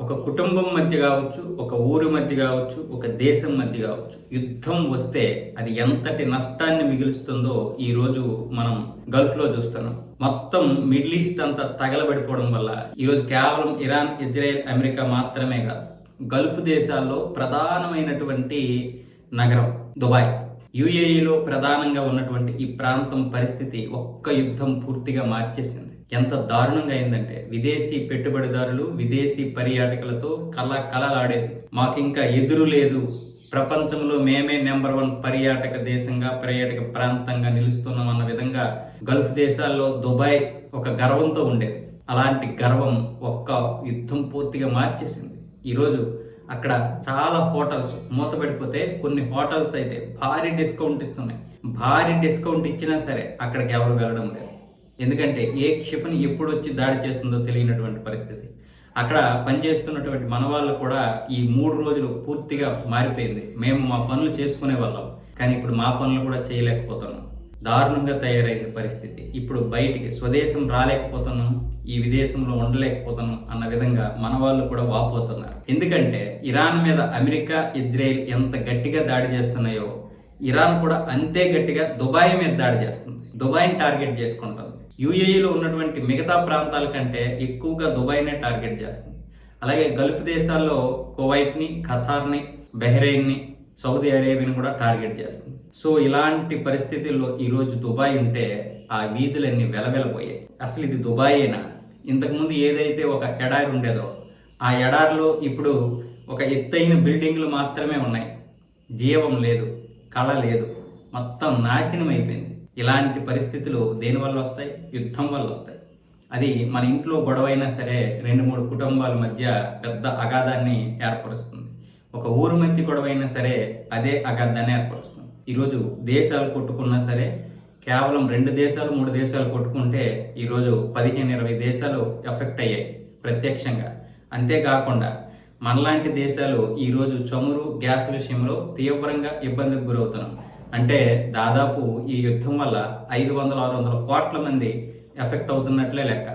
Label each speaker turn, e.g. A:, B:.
A: ఒక కుటుంబం మధ్య కావచ్చు, ఒక ఊరి మధ్య కావచ్చు, ఒక దేశం మధ్య కావచ్చు, యుద్ధం వస్తే అది ఎంతటి నష్టాన్ని మిగులుస్తుందో ఈరోజు మనం గల్ఫ్లో చూస్తున్నాం. మొత్తం మిడిల్ ఈస్ట్ అంతా తగలబడిపోవడం వల్ల ఈరోజు కేవలం ఇరాన్, ఇజ్రాయెల్, అమెరికా మాత్రమే కాదు, గల్ఫ్ దేశాల్లో ప్రధానమైనటువంటి నగరం దుబాయ్, యుఏఈలో ప్రధానంగా ఉన్నటువంటి ఈ ప్రాంతం పరిస్థితి ఒక్క యుద్ధం పూర్తిగా మార్చేసింది. ఎంత దారుణంగా అయిందంటే విదేశీ పెట్టుబడిదారులు, విదేశీ పర్యాటకులతో కలలాడేది. మాకింకా ఎదురు లేదు, ప్రపంచంలో మేమే నెంబర్ 1 పర్యాటక దేశంగా, పర్యాటక ప్రాంతంగా నిలుస్తున్నాం అన్న విధంగా గల్ఫ్ దేశాల్లో దుబాయ్ ఒక గర్వంతో ఉండేది. అలాంటి గర్వం ఒక్క యుద్ధం పూర్తిగా మార్చేసింది. ఈరోజు అక్కడ చాలా హోటల్స్ మూతపడిపోతే కొన్ని హోటల్స్ అయితే భారీ డిస్కౌంట్ ఇస్తున్నాయి. భారీ డిస్కౌంట్ ఇచ్చినా సరే అక్కడికి ఎవరు వెళ్ళడం లేదు. ఎందుకంటే ఏ క్షిపణి ఎప్పుడు వచ్చి దాడి చేస్తుందో తెలియనటువంటి పరిస్థితి. అక్కడ పనిచేస్తున్నటువంటి మన వాళ్ళు కూడా ఈ 3 రోజులు పూర్తిగా మారిపోయింది. మేము మా పనులు చేసుకునే వాళ్ళం, కానీ ఇప్పుడు మా పనులు కూడా చేయలేకపోతున్నాం. దారుణంగా తయారైంది పరిస్థితి. ఇప్పుడు బయటికి స్వదేశం రాలేకపోతున్నాం, ఈ విదేశంలో ఉండలేకపోతున్నాం అన్న విధంగా మన వాళ్ళు కూడా వాపోతున్నారు. ఎందుకంటే ఇరాన్ మీద అమెరికా, ఇజ్రాయెల్ ఎంత గట్టిగా దాడి చేస్తున్నాయో ఇరాన్ కూడా అంతే గట్టిగా దుబాయ్ మీద దాడి చేస్తుంది. దుబాయ్ని టార్గెట్ చేసుకుంటుంది. యుఏఈలో ఉన్నటువంటి మిగతా ప్రాంతాల కంటే ఎక్కువగా దుబాయ్నే టార్గెట్ చేస్తుంది. అలాగే గల్ఫ్ దేశాల్లో కువైట్ని, ఖతార్ని, బహ్రెయిన్ని, సౌదీ అరేబియాని కూడా టార్గెట్ చేస్తుంది. సో ఇలాంటి పరిస్థితుల్లో ఈరోజు దుబాయ్ ఉంటే ఆ వీధులన్నీ వెలవెలపోయాయి. అసలు ఇది దుబాయేనా? ఇంతకుముందు ఏదైతే ఒక ఎడారి ఉండేదో ఆ ఎడారిలో ఇప్పుడు ఒక ఎత్తైన బిల్డింగ్లు మాత్రమే ఉన్నాయి. జీవం లేదు, కళ లేదు, మొత్తం నాశనం అయిపోయింది. ఇలాంటి పరిస్థితులు దేనివల్ల వస్తాయి? యుద్ధం వల్ల వస్తాయి. అది మన ఇంట్లో గొడవైనా సరే 2-3 కుటుంబాల మధ్య పెద్ద అగాధాన్ని ఏర్పరుస్తుంది. ఒక ఊరు మధ్య గొడవైనా సరే అదే అగాధాన్ని ఏర్పరుస్తుంది. ఈరోజు దేశాలు కొట్టుకున్నా సరే కేవలం 2 దేశాలు 3 దేశాలు కొట్టుకుంటే ఈరోజు 15-20 దేశాలు ఎఫెక్ట్ అయ్యాయి ప్రత్యక్షంగా. అంతేకాకుండా మనలాంటి దేశాలు ఈరోజు చమురు, గ్యాస్ విషయంలో తీవ్రంగా ఇబ్బందికి గురవుతున్నాం. అంటే దాదాపు ఈ యుద్ధం వల్ల 500-600 కోట్ల మంది ఎఫెక్ట్ అవుతున్నట్లే లెక్క.